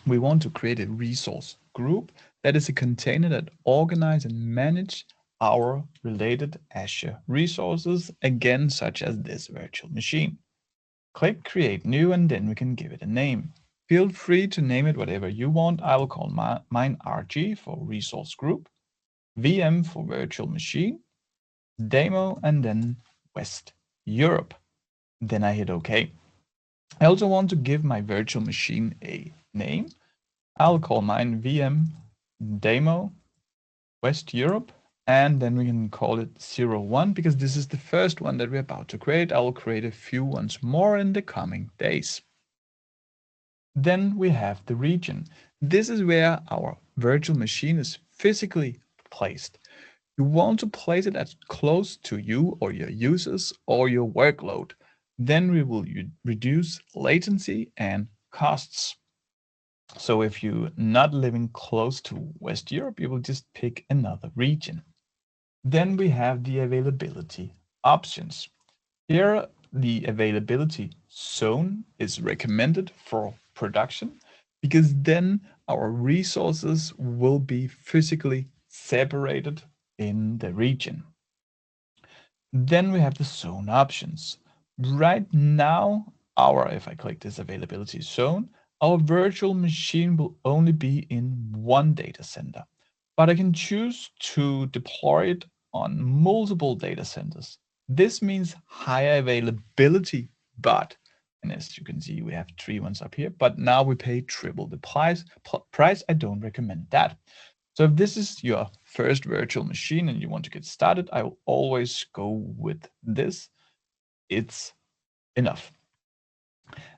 we want to create a resource group that is a container that organizes and manages our related Azure resources, again, such as this virtual machine. Click Create New, and then we can give it a name. Feel free to name it whatever you want. I will call mine RG for resource group, VM for virtual machine, demo, and then West Europe. Then I hit OK. I also want to give my virtual machine a name. I'll call mine VM demo West Europe, and then we can call it 01 because this is the first one that we're about to create. I will create a few ones more in the coming days. Then we have the region. This is where our virtual machine is physically placed. You want to place it as close to you or your users or your workload. Then we will reduce latency and costs. So if you're not living close to West Europe, you will just pick another region. Then we have the availability options. Here, the availability zone is recommended for production because then our resources will be physically separated in the region. Then we have the zone options. Right now, if I click this availability zone, our virtual machine will only be in one data center, but I can choose to deploy it on multiple data centers. This means higher availability, and as you can see, we have 3 ones up here, but now we pay triple the price. I don't recommend that. So if this is your first virtual machine and you want to get started, I will always go with this. It's enough.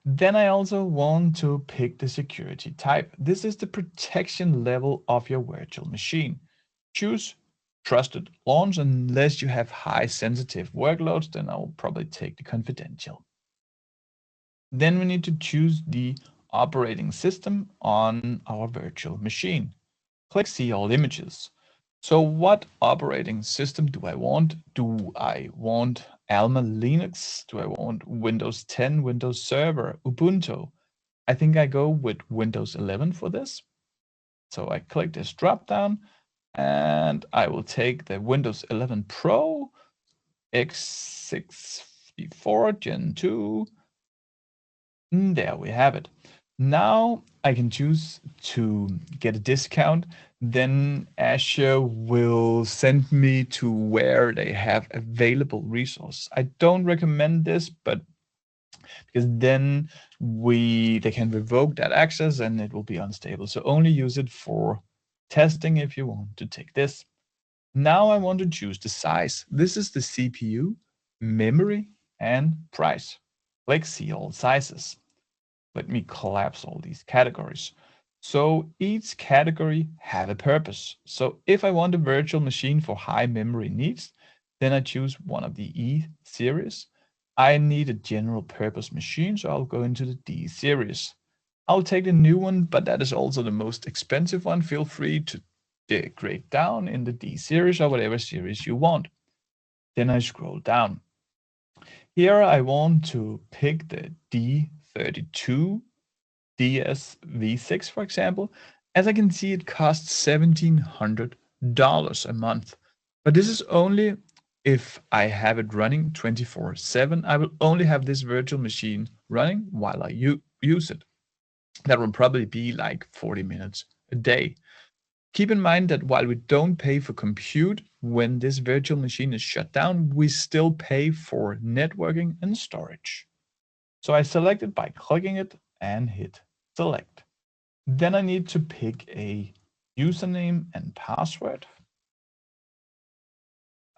Then I also want to pick the security type. This is the protection level of your virtual machine. Choose trusted launch unless you have high sensitive workloads, then I will probably take the confidential. Then we need to choose the operating system on our virtual machine. Click See All Images. So what operating system do I want? Do I want Alma Linux? Do I want Windows 10, Windows Server, Ubuntu? I think I go with Windows 11 for this. So I click this drop down and I will take the Windows 11 Pro x64 Gen 2. And there we have it. Now I can choose to get a discount. Then Azure will send me to where they have available resource. I don't recommend this, but because then they can revoke that access and it will be unstable. So only use it for testing if you want to take this. Now I want to choose the size. This is the CPU, memory, and price. Click See All Sizes. Let me collapse all these categories. So each category have a purpose. So if I want a virtual machine for high memory needs, then I choose one of the E series. I need a general purpose machine, so I'll go into the D series. I'll take the new one, but that is also the most expensive one. Feel free to grade down in the D series or whatever series you want. Then I scroll down. Here I want to pick the D32 DS V6, for example. As I can see, it costs $1,700 a month. But this is only if I have it running 24/7. I will only have this virtual machine running while I use it. That will probably be like 40 minutes a day. Keep in mind that while we don't pay for compute when this virtual machine is shut down, we still pay for networking and storage. So I select it by clicking it and hit select. Then I need to pick a username and password.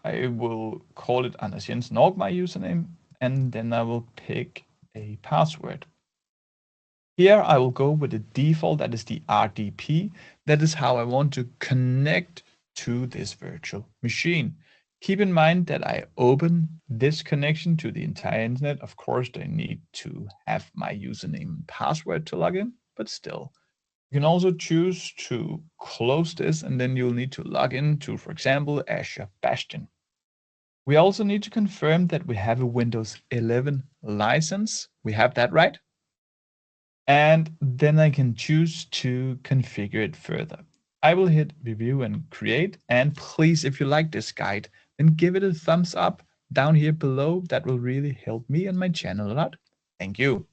I will call it Anders Jensen Org, my username, and then I will pick a password. Here I will go with the default, that is the RDP. That is how I want to connect to this virtual machine. Keep in mind that I open this connection to the entire internet. Of course, they need to have my username and password to log in, but still. You can also choose to close this and then you'll need to log in to, for example, Azure Bastion. We also need to confirm that we have a Windows 11 license. We have that, right? And then I can choose to configure it further. I will hit review and create. And please, if you like this guide, then give it a thumbs up down here below. That will really help me and my channel a lot. Thank you.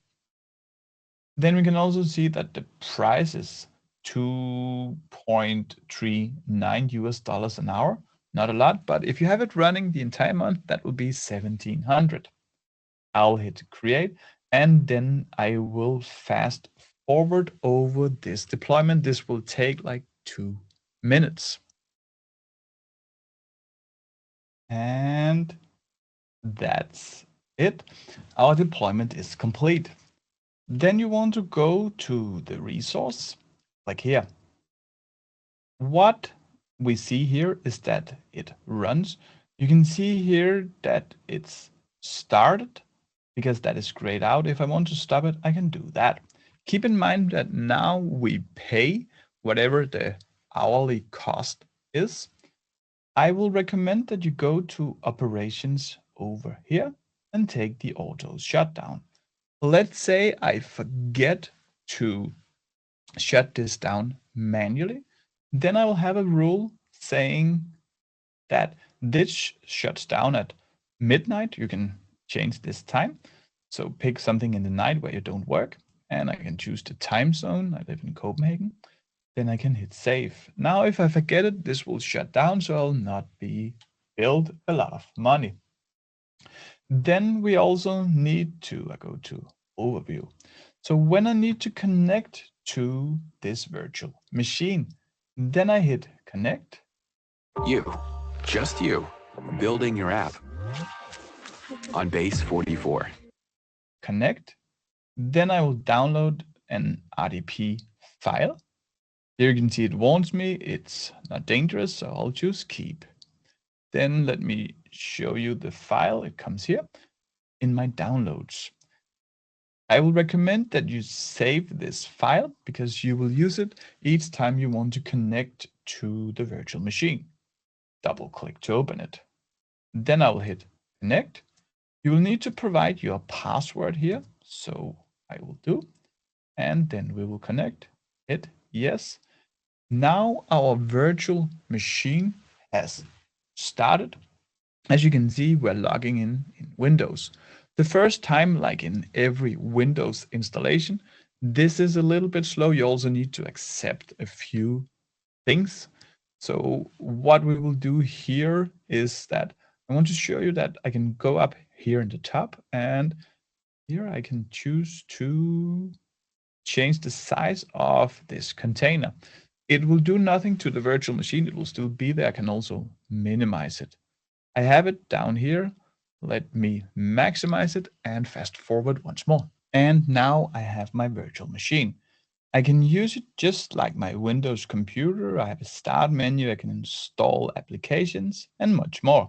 Then we can also see that the price is $2.39 an hour. Not a lot, but if you have it running the entire month, that will be $1,700. I'll hit create and then I will fast forward over this deployment. This will take like 2 minutes. And that's it. Our deployment is complete. Then you want to go to the resource, like here. What we see here is that it runs. You can see here that it's started because that is grayed out. If I want to stop it, I can do that. Keep in mind that now we pay whatever the hourly cost is. I will recommend that you go to operations over here and take the auto shutdown. Let's say I forget to shut this down manually, then I will have a rule saying that this shuts down at midnight. You can change this time. So pick something in the night where you don't work, and I can choose the time zone. I live in Copenhagen. Then I can hit save. Now, if I forget it, this will shut down, so I'll not be billed a lot of money. Then we also need to, I go to overview. So when I need to connect to this virtual machine, then I hit connect. You, just you, building your app on base 44. Connect. Then I will download an RDP file. Here you can see it warns me it's not dangerous, so I'll choose keep. Then let me show you the file. It comes here in my downloads. I will recommend that you save this file because you will use it each time you want to connect to the virtual machine. Double click to open it. Then I will hit connect. You will need to provide your password here, so I will do. And then we will connect. Hit yes. Now our virtual machine has started. As you can see, we're logging in Windows. The first time, like in every Windows installation, this is a little bit slow. You also need to accept a few things. So what we will do here is that I want to show you that I can go up here in the top, and here I can choose to change the size of this container. It will do nothing to the virtual machine. It will still be there. I can also minimize it. I have it down here. Let me maximize it and fast forward once more. And now I have my virtual machine. I can use it just like my Windows computer. I have a start menu. I can install applications and much more.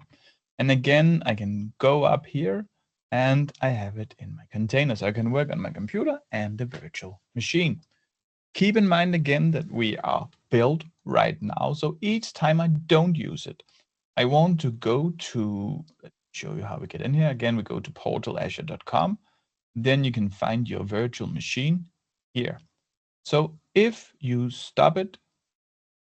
And again, I can go up here and I have it in my container. So I can work on my computer and the virtual machine. Keep in mind again that we are built right now. So each time I don't use it, I want to go to, let's show you how we get in here. Again, we go to portalazure.com. Then you can find your virtual machine here. So if you stop it,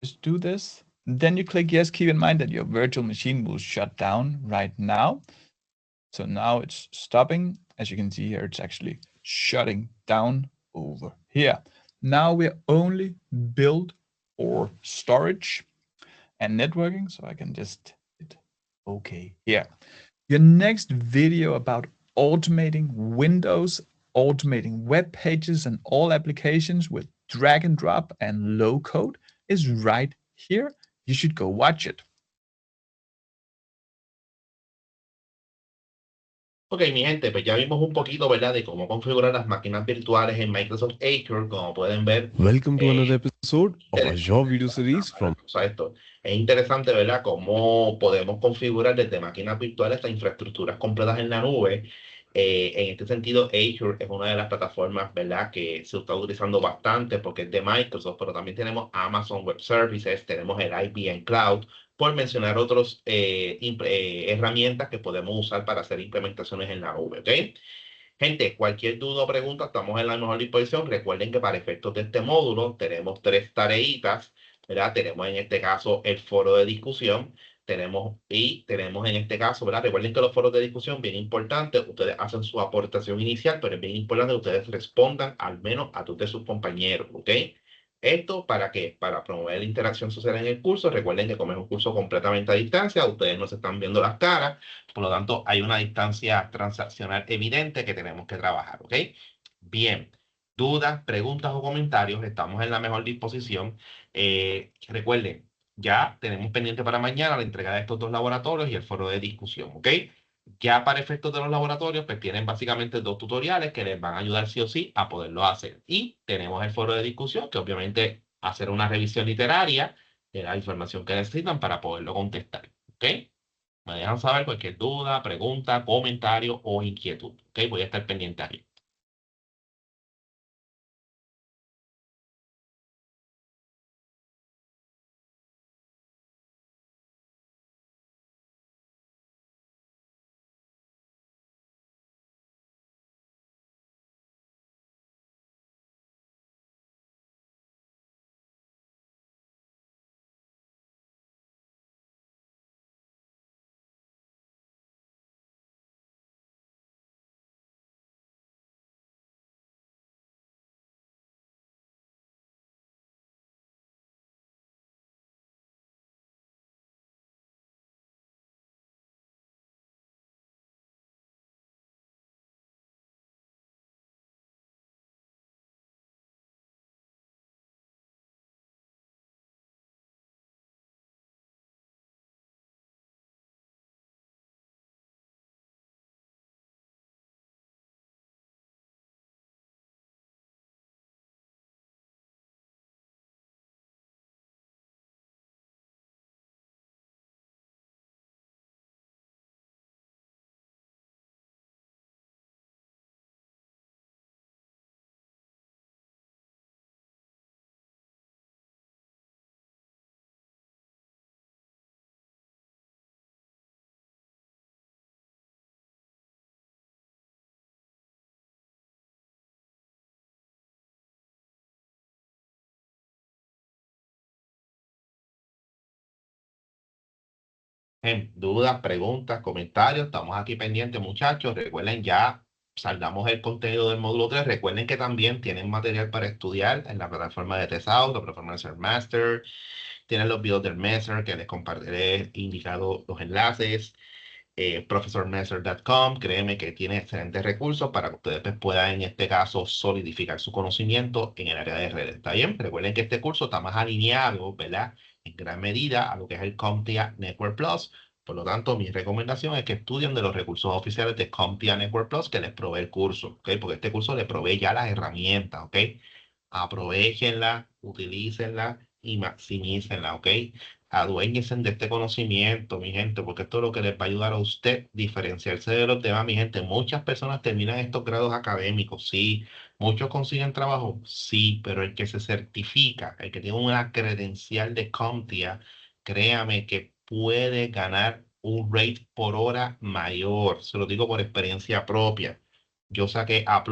just do this, then you click yes. Keep in mind that your virtual machine will shut down right now. So now it's stopping. As you can see here, it's actually shutting down over here. Now we're only built for storage and networking. So I can just hit OK here. Your next video about automating Windows, automating web pages and all applications with drag and drop and low code is right here. You should go watch it. Ok, mi gente, pues ya vimos un poquito, ¿verdad?, de cómo configurar las máquinas virtuales en Microsoft Azure. Como pueden ver, Welcome to another episode of Azure video series from. O sea, esto es interesante, ¿verdad?, cómo podemos configurar desde máquinas virtuales hasta infraestructuras completas en la nube. En este sentido, Azure es una de las plataformas, ¿verdad?, que se está utilizando bastante porque es de Microsoft, pero también tenemos Amazon Web Services, tenemos el IBM Cloud, por mencionar otras herramientas que podemos usar para hacer implementaciones en la nube, ¿ok? Gente, cualquier duda o pregunta, estamos en la mejor disposición. Recuerden que para efectos de este módulo tenemos 3 tareitas, ¿verdad? Tenemos en este caso el foro de discusión, tenemos en este caso, ¿verdad? Recuerden que los foros de discusión, bien importante, ustedes hacen su aportación inicial, pero es bien importante que ustedes respondan al menos a todos de sus compañeros, ¿ok? ¿Esto para qué? Para promover la interacción social en el curso. Recuerden que como es un curso completamente a distancia, ustedes no se están viendo las caras, por lo tanto hay una distancia transaccional evidente que tenemos que trabajar, ¿ok? Bien, Dudas, preguntas o comentarios, estamos en la mejor disposición. Recuerden, ya tenemos pendiente para mañana la entrega de estos dos laboratorios y el foro de discusión, ¿ok? Ya para efectos de los laboratorios, pues tienen básicamente dos tutoriales que les van a ayudar sí o sí a poderlo hacer. Y tenemos el foro de discusión, que obviamente hacer una revisión literaria de la información que necesitan para poderlo contestar, ¿ok? Me dejan saber cualquier duda, pregunta, comentario o inquietud, ¿ok? Voy a estar pendiente ahí. Dudas, preguntas, comentarios, estamos aquí pendientes, muchachos. Recuerden, ya saldamos el contenido del módulo 3. Recuerden que también tienen material para estudiar en la plataforma de TestOut, la plataforma de Ser Master. Tienen los videos del Messer que les compartiré indicado los enlaces. Profesormesser.com, créeme que tiene excelentes recursos para que ustedes pues, puedan, en este caso, solidificar su conocimiento en el área de redes. ¿Está bien? Recuerden que este curso está más alineado, ¿verdad? En gran medida a lo que es el CompTIA Network Plus. Por lo tanto, mi recomendación es que estudien de los recursos oficiales de CompTIA Network Plus que les provee el curso, ¿ok? Porque este curso les provee ya las herramientas, ¿ok? Aprovechenla, utilícenla y maximícenla, ¿ok? Aduéñense de este conocimiento, mi gente, porque esto es lo que les va a ayudar a usted diferenciarse de los demás, mi gente. Muchas personas terminan estos grados académicos, sí. Muchos consiguen trabajo, sí, pero el que se certifica, el que tiene una credencial de CompTIA, créame que puede ganar un rate por hora mayor. Se lo digo por experiencia propia. Yo saqué A+,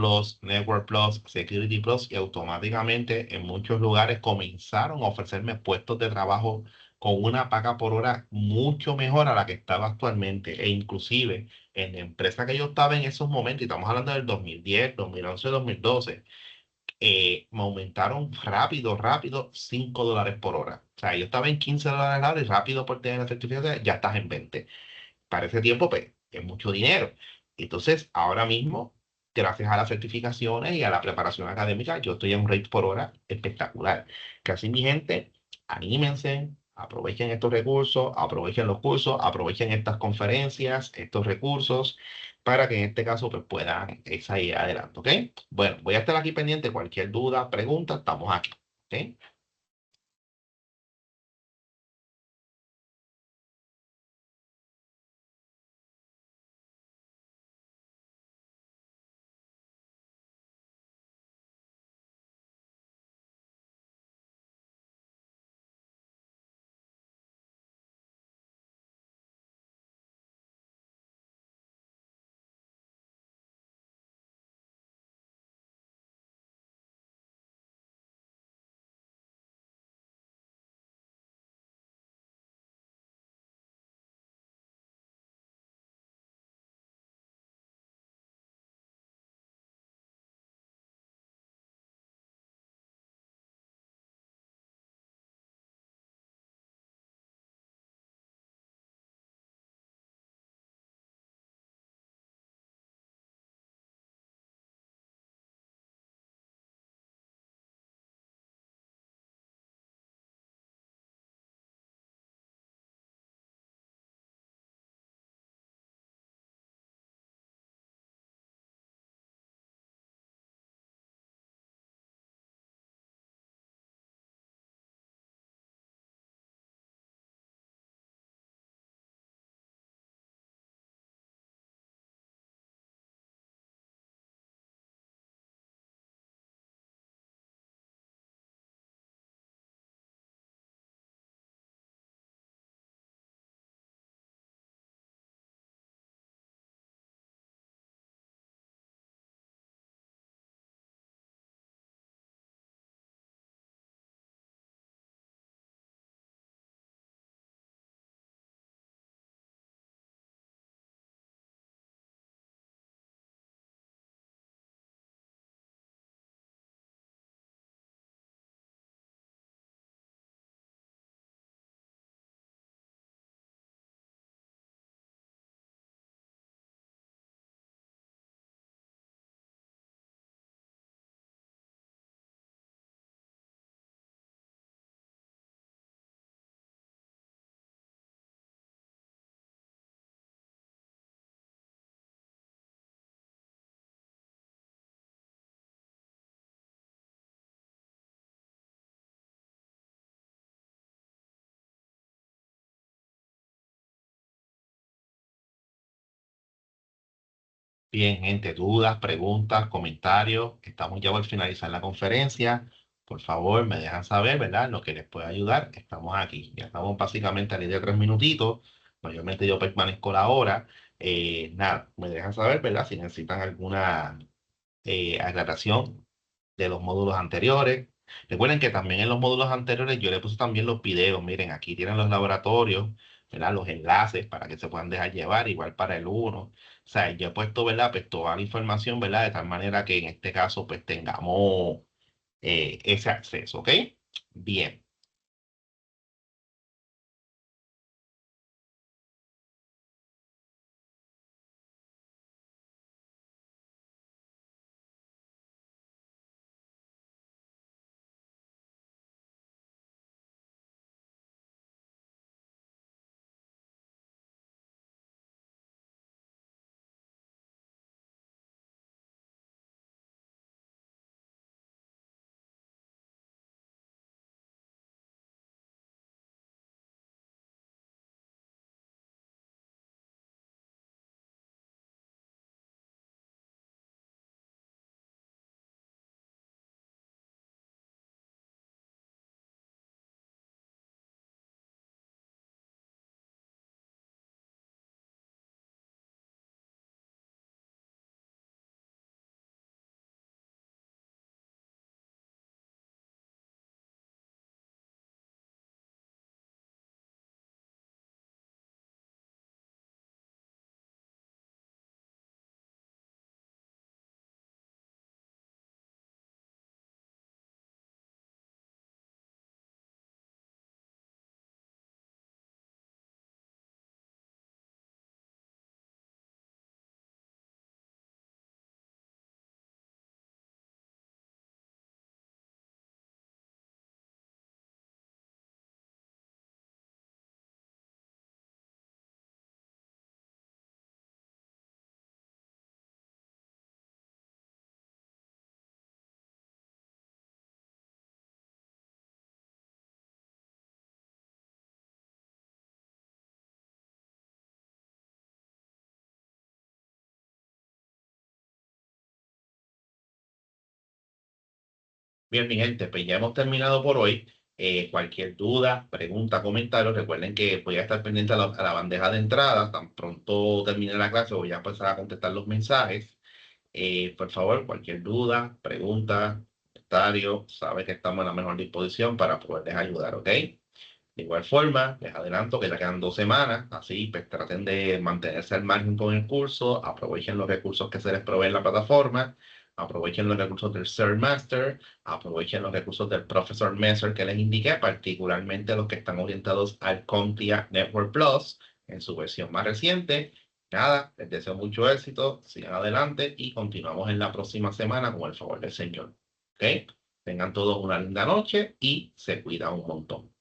Network Plus, Security Plus y automáticamente en muchos lugares comenzaron a ofrecerme puestos de trabajo con una paga por hora mucho mejor a la que estaba actualmente. E inclusive en la empresa que yo estaba en esos momentos, y estamos hablando del 2010, 2011, 2012, me aumentaron rápido, rápido, $5 por hora. O sea, yo estaba en $15 la hora y rápido por tener la certificación ya estás en 20. Para ese tiempo, pues, es mucho dinero. Entonces, ahora mismo, gracias a las certificaciones y a la preparación académica, yo estoy en un rate por hora espectacular. Casi mi gente, anímense, aprovechen estos recursos, aprovechen los cursos, aprovechen estas conferencias, estos recursos, para que en este caso pues, puedan salir adelante, ¿ok? Bueno, voy a estar aquí pendiente. Cualquier duda, pregunta, estamos aquí, ¿ok? Bien, gente, dudas, preguntas, comentarios. Estamos ya por finalizar la conferencia. Por favor, me dejan saber, ¿verdad? Lo que les pueda ayudar. Estamos aquí. Ya estamos básicamente a la de 3 minutitos. Mayormente yo permanezco la hora. Nada, me dejan saber, ¿verdad? Si necesitan alguna aclaración de los módulos anteriores. Recuerden que también en los módulos anteriores yo le puse también los videos. Miren, aquí tienen los laboratorios, ¿verdad? Los enlaces para que se puedan dejar llevar, igual para el uno. O sea, yo he puesto, ¿verdad? Pues toda la información, ¿verdad? De tal manera que en este caso, pues tengamos ese acceso, ¿ok? Bien. Bien, mi gente, pues ya hemos terminado por hoy. Cualquier duda, pregunta, comentario, recuerden que voy a estar pendiente a la bandeja de entrada. Tan pronto termine la clase, voy a empezar a contestar los mensajes. Por favor, cualquier duda, pregunta, comentario, sabe que estamos en la mejor disposición para poderles ayudar, ¿ok? De igual forma, les adelanto que ya quedan 2 semanas, así pues traten de mantenerse al margen con el curso, aprovechen los recursos que se les provee en la plataforma, aprovechen los recursos del Sir Master, aprovechen los recursos del Professor Messer que les indiqué, particularmente los que están orientados al CompTIA Network Plus en su versión más reciente. Nada, les deseo mucho éxito, sigan adelante y continuamos en la próxima semana con el favor del Señor. ¿Ok? Tengan todos una linda noche y se cuidan un montón.